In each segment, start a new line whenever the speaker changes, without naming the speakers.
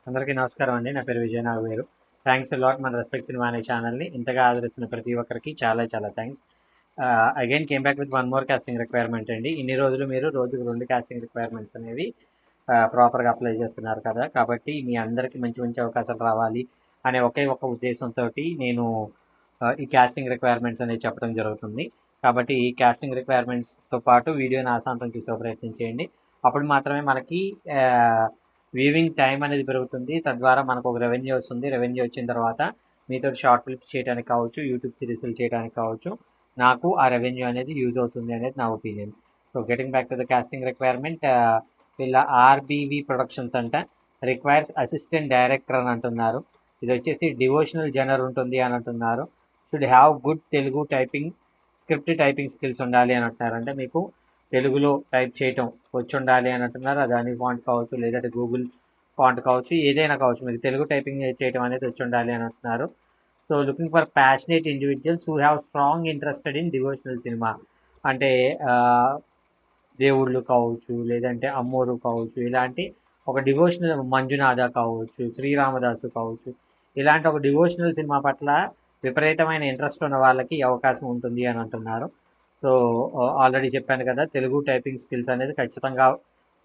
అందరికీ నమస్కారం అండి. నా పేరు Vijay Nagaveru. Thanks a lot మన రెస్పెక్ట్ సినిమా అనే ఛానల్‌ని ఇంతగా ఆదరిస్తున్న ప్రతి ఒక్కరికి చాలా చాలా thanks. Again came back with one more casting requirement అండి. ఇన్ని రోజులు మీరు రోజుకు 2 కాస్టింగ్ రిక్వైర్మెంట్స్ అనేవి ప్రాపర్‌గా అప్లై చేస్తున్నారు కదా! కాబట్టి మీ అందరికీ మంచి మంచి అవకాశాలు రావాలి అనే ఒకే ఒక ఉద్దేశంతోటి నేను ఈ కాస్టింగ్ రిక్వైర్మెంట్స్ అనేవి చెప్పడం జరుగుతుంది. కాబట్టి ఈ కాస్టింగ్ రిక్వైర్మెంట్స్‌తో పాటు వీడియోని ఆశాంతం చూసే ప్రయత్నం చేయండి. అప్పుడు మాత్రమే మనకి వ్యూవింగ్ టైం అనేది పెరుగుతుంది. తద్వారా మనకు ఒక రెవెన్యూ వస్తుంది. రెవెన్యూ వచ్చిన తర్వాత మీతో షార్ట్ ఫిల్మ్స్ చేయడానికి కావచ్చు, యూట్యూబ్ సిరీస్లు చేయడానికి కావచ్చు, నాకు ఆ రెవెన్యూ అనేది యూజ్ అవుతుంది అనేది నా opinion. So getting back to the casting requirement, వీళ్ళ ఆర్బీవి ప్రొడక్షన్స్ అంట రిక్వైర్స్ అసిస్టెంట్ డైరెక్టర్ అని అంటున్నారు. ఇది వచ్చేసి డివోషనల్ జనర్ ఉంటుంది అని అంటున్నారు. Should have good Telugu typing, script typing skills ఉండాలి అని అంటున్నారు. అంటే మీకు తెలుగులో టైప్ చేయటం వచ్చి ఉండాలి అని అంటున్నారు. అది అని ఫాంట్ కావచ్చు, లేదంటే గూగుల్ ఫాంట్ కావచ్చు, ఏదైనా కావచ్చు, మీకు తెలుగు టైపింగ్ చేయటం అనేది వచ్చి ఉండాలి అని అంటున్నారు. So looking for passionate individuals who have strong interested in devotional cinema. అంటే దేవుళ్ళు కావచ్చు, లేదంటే అమ్మోరు కావచ్చు, ఇలాంటి ఒక డివోషనల్ మంజునాథ కావచ్చు, శ్రీరామదాసు కావచ్చు, ఇలాంటి ఒక డివోషనల్ సినిమా పట్ల విపరీతమైన ఇంట్రెస్ట్ ఉన్న వాళ్ళకి అవకాశం ఉంటుంది అని అంటున్నారు. సో ఆల్రెడీ చెప్పాను కదా, తెలుగు టైపింగ్ స్కిల్స్ అనేది ఖచ్చితంగా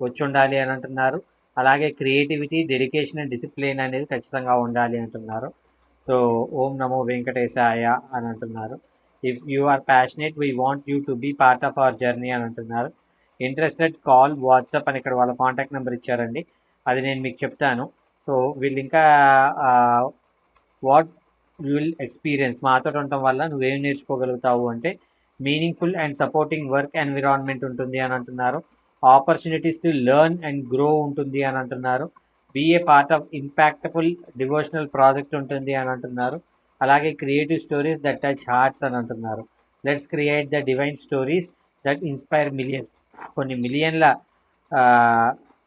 వచ్చి ఉండాలి అని అంటున్నారు. అలాగే క్రియేటివిటీ, డెడికేషన్ అండ్ డిసిప్లిన్ అనేది ఖచ్చితంగా ఉండాలి అంటున్నారు. సో ఓం నమో వెంకటేశాయ అని అంటున్నారు. If you are passionate we want you to be part of our journey అని అంటున్నారు. ఇంట్రెస్టెడ్ కాల్ వాట్సాప్ అని ఇక్కడ వాళ్ళ కాంటాక్ట్ నెంబర్ ఇచ్చారండి. అది నేను మీకు చెప్తాను. సో వీళ్ళు ఇంకా వాట్ యూ విల్ ఎక్స్పీరియన్స్, మాతో ఉండటం వల్ల నువ్వేం నేర్చుకోగలుగుతావు అంటే meaningful and supporting work environment ఉంటుంది అని అంటున్నారు. Opportunities to learn and grow ఉంటుంది అని అంటున్నారు. Be a part of impactful devotional project ఉంటుంది అని అంటున్నారు. అలాగే creative stories that touch hearts అని అంటున్నారు. Let's create the divine stories that inspire millions. కొన్ని మిలియన్ల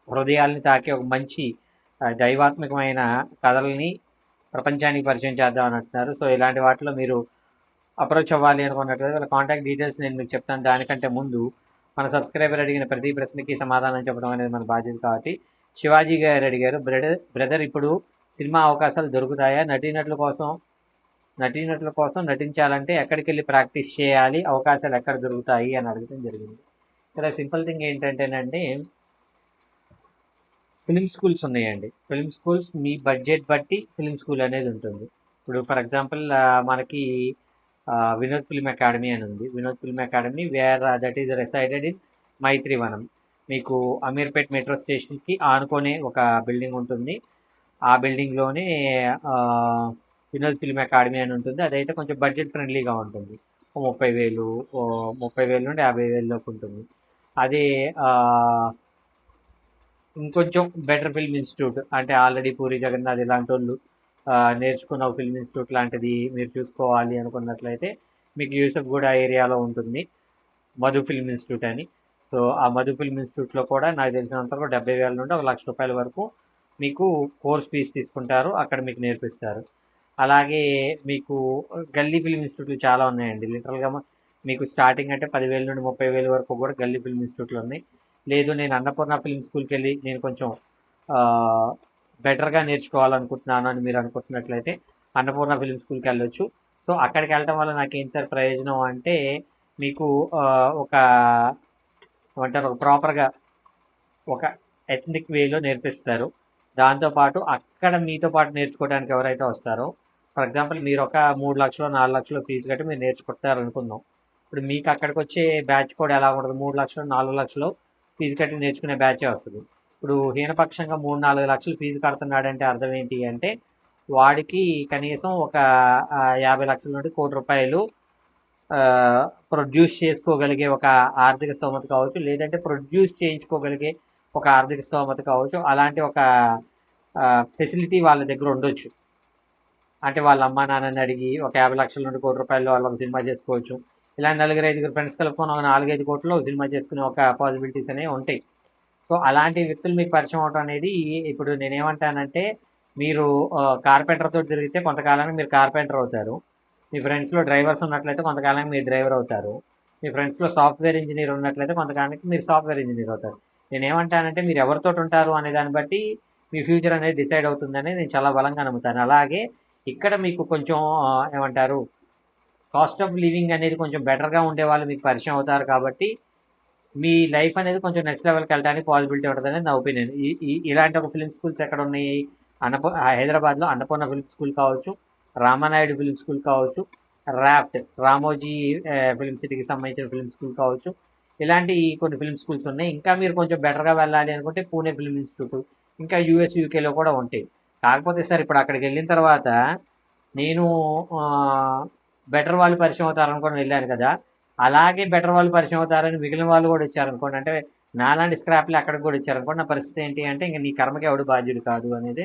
హృదయాల్ని తాకే ఒక మంచి దైవాత్మకమైన కథల్ని ప్రపంచానికి పరిచయం చేద్దాం అని అంటున్నారు. సో ఇలాంటి వాటిలో మీరు అప్రోచ్ అవ్వాలి అనుకున్నట్లయితే వాళ్ళ కాంటాక్ట్ డీటెయిల్స్ నేను మీకు చెప్తాను. దానికంటే ముందు మన సబ్స్క్రైబర్ అడిగిన ప్రతి ప్రశ్నకి సమాధానం చెప్పడం అనేది మన బాధ్యత. కాబట్టి శివాజీ గారు అడిగారు, బ్రదర్ ఇప్పుడు సినిమా అవకాశాలు దొరుకుతాయా? నటీనటుల కోసం నటించాలంటే ఎక్కడికి వెళ్ళి ప్రాక్టీస్ చేయాలి, అవకాశాలు ఎక్కడ దొరుకుతాయి అని అడగడం జరిగింది. ఇక్కడ సింపుల్ థింగ్ ఏంటంటేనండి, ఫిలిం స్కూల్స్ ఉన్నాయండి. ఫిలిం స్కూల్స్ మీ బడ్జెట్ బట్టి ఫిలిం స్కూల్ అనేది ఉంటుంది. ఇప్పుడు ఫర్ ఎగ్జాంపుల్ మనకి వినోద్ ఫిల్మ్ అకాడమీ అని ఉంది. Vinod film academy where that is resided in Maitrivanam. మీకు అమీర్పేట్ మెట్రో స్టేషన్కి ఆనుకొనే ఒక బిల్డింగ్ ఉంటుంది. ఆ బిల్డింగ్లోనే వినోద్ ఫిల్మ్ అకాడమీ అని ఉంటుంది. అదైతే కొంచెం బడ్జెట్ ఫ్రెండ్లీగా ఉంటుంది. 30,000 నుండి 50,000 లోపు ఉంటుంది. అదే ఇంకొంచెం బెటర్ ఫిల్మ్ ఇన్స్టిట్యూట్ అంటే ఆల్రెడీ పూరి జగన్నాథ్ ఇలాంటి వాళ్ళు నేర్చుకున్న ఫిల్మ్ ఇన్స్టిట్యూట్ లాంటిది మీరు చూసుకోవాలి అనుకున్నట్లయితే మీకు యూసఫ్గూడ ఏరియాలో ఉంటుంది మధు ఫిల్మ్ ఇన్స్టిట్యూట్ అని. సో ఆ మధు ఫిల్మ్ ఇన్స్టిట్యూట్లో కూడా నాకు తెలిసినంతవరకు 70,000 నుండి 1,00,000 రూపాయల వరకు మీకు కోర్స్ ఫీజు తీసుకుంటారు. అక్కడ మీకు నేర్పిస్తారు. అలాగే మీకు గల్లీ ఫిల్మ్ ఇన్స్టిట్యూట్లు చాలా ఉన్నాయండి. లిటరల్గా మీకు స్టార్టింగ్ అంటే 10,000 నుండి 30,000 వరకు కూడా గల్లీ ఫిల్మ్ ఇన్స్టిట్యూట్లు ఉన్నాయి. లేదు నేను అన్నపూర్ణ ఫిల్మ్ స్కూల్కి వెళ్ళి నేను కొంచెం బెటర్గా నేర్చుకోవాలనుకుంటున్నాను అని మీరు అనుకుంటున్నట్లయితే అన్నపూర్ణ ఫిల్మ్ స్కూల్కి వెళ్ళొచ్చు. సో అక్కడికి వెళ్ళటం వల్ల నాకేం సార్ ప్రయోజనం అంటే మీకు ఒక ప్రాపర్గా ఒక ఎథనిక్ వేలో నేర్పిస్తారు. దాంతోపాటు అక్కడ మీతో పాటు నేర్చుకోవడానికి ఎవరైతే వస్తారో, ఫర్ ఎగ్జాంపుల్ మీరు ఒక 3 లక్షలు 4 లక్షలు ఫీజు కట్టి మీరు నేర్చుకుంటారు అనుకుందాం. ఇప్పుడు మీకు అక్కడికి వచ్చే బ్యాచ్ కూడా ఎలా ఉంటుంది? 3 లక్షలు 4 లక్షలు ఫీజు కట్టి నేర్చుకునే బ్యాచే వస్తుంది. ఇప్పుడు హీనపక్షంగా 3-4 లక్షలు ఫీజు కడుతున్నాడంటే అర్థం ఏంటి అంటే వాడికి కనీసం ఒక 50 లక్షల నుండి 1 కోటి రూపాయలు ప్రొడ్యూస్ చేసుకోగలిగే ఒక ఆర్థిక స్తోమత కావచ్చు, లేదంటే ప్రొడ్యూస్ చేయించుకోగలిగే ఒక ఆర్థిక స్తోమత కావచ్చు, అలాంటి ఒక ఫెసిలిటీ వాళ్ళ దగ్గర ఉండొచ్చు. అంటే వాళ్ళ అమ్మా నాన్నని అడిగి ఒక 50 లక్షల నుండి 1 కోటి రూపాయలు వాళ్ళు ఒక సినిమా చేసుకోవచ్చు. ఇలా 4-5 ఫ్రెండ్స్ కలుపుకొని ఒక 4-5 కోట్లు సినిమా చేసుకునే ఒక పాసిబిలిటీస్ అనేవి ఉంటాయి. సో అలాంటి వ్యక్తులు మీకు పరిచయం అవడం అనేది, ఇప్పుడు నేనేమంటానంటే మీరు కార్పెంటర్తో తిరిగితే కొంతకాలానికి మీరు కార్పెంటర్ అవుతారు. మీ ఫ్రెండ్స్లో డ్రైవర్స్ ఉన్నట్లయితే కొంతకాలానికి మీరు డ్రైవర్ అవుతారు. మీ ఫ్రెండ్స్లో సాఫ్ట్వేర్ ఇంజనీర్ ఉన్నట్లయితే కొంతకాలానికి మీరు సాఫ్ట్వేర్ ఇంజనీర్ అవుతారు. నేనేమంటానంటే మీరు ఎవరితో ఉంటారు అనే దాన్ని బట్టి మీ ఫ్యూచర్ అనేది డిసైడ్ అవుతుందని నేను చాలా బలంగా నమ్ముతాను. అలాగే ఇక్కడ మీకు కొంచెం ఏమంటారు కాస్ట్ ఆఫ్ లివింగ్ అనేది కొంచెం బెటర్గా ఉండే వాళ్ళు మీకు పరిచయం అవుతారు కాబట్టి మీ లైఫ్ అనేది కొంచెం నెక్స్ట్ లెవెల్కి వెళ్ళడానికి పాసిబిలిటీ ఉంటుందని నా ఒపీనియన్. ఇలాంటి ఒక ఫిల్మ్ స్కూల్స్ ఎక్కడ ఉన్నాయి? హైదరాబాద్లో అన్నపూర్ణ ఫిల్మ్ స్కూల్ కావచ్చు, రామానాయుడు ఫిల్మ్ స్కూల్ కావచ్చు, రాఫ్ట్ రామోజీ ఫిల్మ్ సిటీకి సంబంధించిన ఫిల్మ్ స్కూల్ కావచ్చు, ఇలాంటి కొన్ని ఫిల్మ్ స్కూల్స్ ఉన్నాయి. ఇంకా మీరు కొంచెం బెటర్గా వెళ్ళాలి అనుకుంటే పూణే ఫిల్మ్ ఇన్స్టిట్యూట్, ఇంకా యూఎస్ యూకేలో కూడా ఉంటాయి. కాకపోతే సార్ ఇప్పుడు అక్కడికి వెళ్ళిన తర్వాత నేను బెటర్ వాళ్ళు పరిచయం అవుతారనుకొని వెళ్ళాను కదా, అలాగే బెటర్ వాళ్ళు పరిచయం అవుతారని మిగిలిన వాళ్ళు కూడా ఇచ్చారనుకోండి, అంటే నాలాంటి స్క్రాప్లు అక్కడికి కూడా ఇచ్చారనుకోండి, నా పరిస్థితి ఏంటి అంటే ఇంకా నీ కర్మకి ఎవడు బాధ్యుడు కాదు అనేది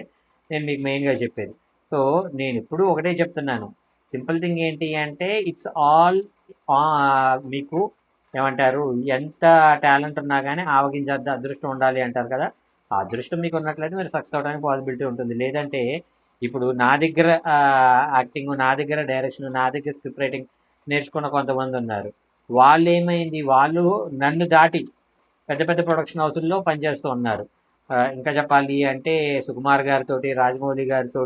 నేను మీకు మెయిన్గా చెప్పేది. సో నేను ఇప్పుడు ఒకటే చెప్తున్నాను, సింపుల్ థింగ్ ఏంటి అంటే ఇట్స్ ఆల్ మీకు ఏమంటారు, ఎంత టాలెంట్ ఉన్నా కానీ ఆవగించేంత అదృష్టం ఉండాలి అంటారు కదా, ఆ అదృష్టం మీకు ఉన్నట్లయితే మీరు సక్సెస్ అవడానికి పాసిబిలిటీ ఉంటుంది. లేదంటే ఇప్పుడు నా దగ్గర యాక్టింగ్, నా దగ్గర డైరెక్షన్, నా దగ్గర స్క్రిప్ట్ రైటింగ్ నేర్చుకున్న కొంతమంది ఉన్నారు. వాళ్ళు ఏమైంది, వాళ్ళు నన్ను దాటి పెద్ద పెద్ద ప్రొడక్షన్ హౌసుల్లో పనిచేస్తూ ఉన్నారు. ఇంకా చెప్పాలి అంటే సుకుమార్ గారితో, రాజమౌళి గారితో,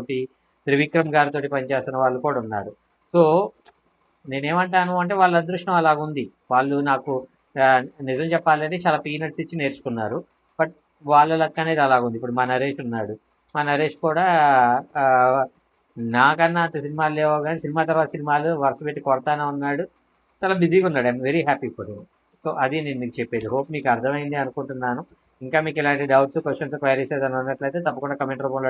త్రివిక్రమ్ గారితో పనిచేస్తున్న వాళ్ళు కూడా ఉన్నారు. సో నేనేమంటాను అంటే వాళ్ళ అదృష్టం అలాగుంది. వాళ్ళు నాకు నిజం చెప్పాలంటే చాలా పీనట్స్ ఇచ్చి నేర్చుకున్నారు. బట్ వాళ్ళ లక్ అనేది అలాగుంది. ఇప్పుడు మా నరేష్ ఉన్నాడు, మా నరేష్ కూడా నాకన్నా అంత సినిమాలు లేవో కానీ సినిమా తర్వాత సినిమాలు వరుస పెట్టి కొడతానే ఉన్నాడు. చాలా బిజీగా ఉన్నాడు. I'm very happy for him. So అది నేను మీకు చెప్పేది. హోప్ మీకు అర్థమైంది అనుకుంటున్నాను. ఇంకా మీకు ఇలాంటి డౌట్స్, క్వశ్చన్స్, క్వైరీస్ ఏదైనా ఉన్నట్లయితే తప్పకుండా కమెంట్ రూపంలో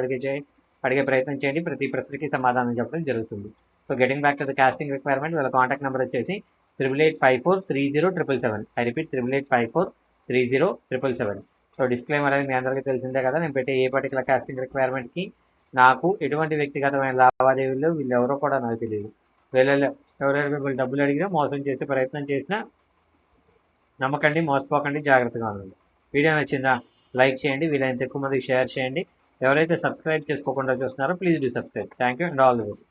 అడిగే ప్రయత్నం చేయండి. ప్రతి ప్రశ్నకి సమాధానం చెప్పడం జరుగుతుంది. So getting back to the casting requirement, వీళ్ళ కాంటాక్ట్ నెంబర్ వచ్చేసి 88543077. I repeat 88543077. సో డిస్క్లైమర్ అనేది మీ అందరికీ తెలిసిందే కదా, నేను పెట్టే ఏ పర్టికులర్ కాస్టింగ్ రిక్వైర్మెంట్కి నాకు ఎటువంటి వ్యక్తిగతమైన లావాదేవీలు వీళ్ళెవరో కూడా నాకు తెలియదు. వీళ్ళలో ఎవరెవరు మిమ్మల్ని డబ్బులు అడిగినా మోసం చేసే ప్రయత్నం చేసినా నమ్మకండి, మోసపోకండి, జాగ్రత్తగా ఉండండి. వీడియో నచ్చిందా లైక్ చేయండి, వీలైనంత ఎక్కువ మందికి షేర్ చేయండి. ఎవరైతే సబ్స్క్రైబ్ చేసుకోకుండా చూస్తున్నారో please do subscribe. Thank you and all the best.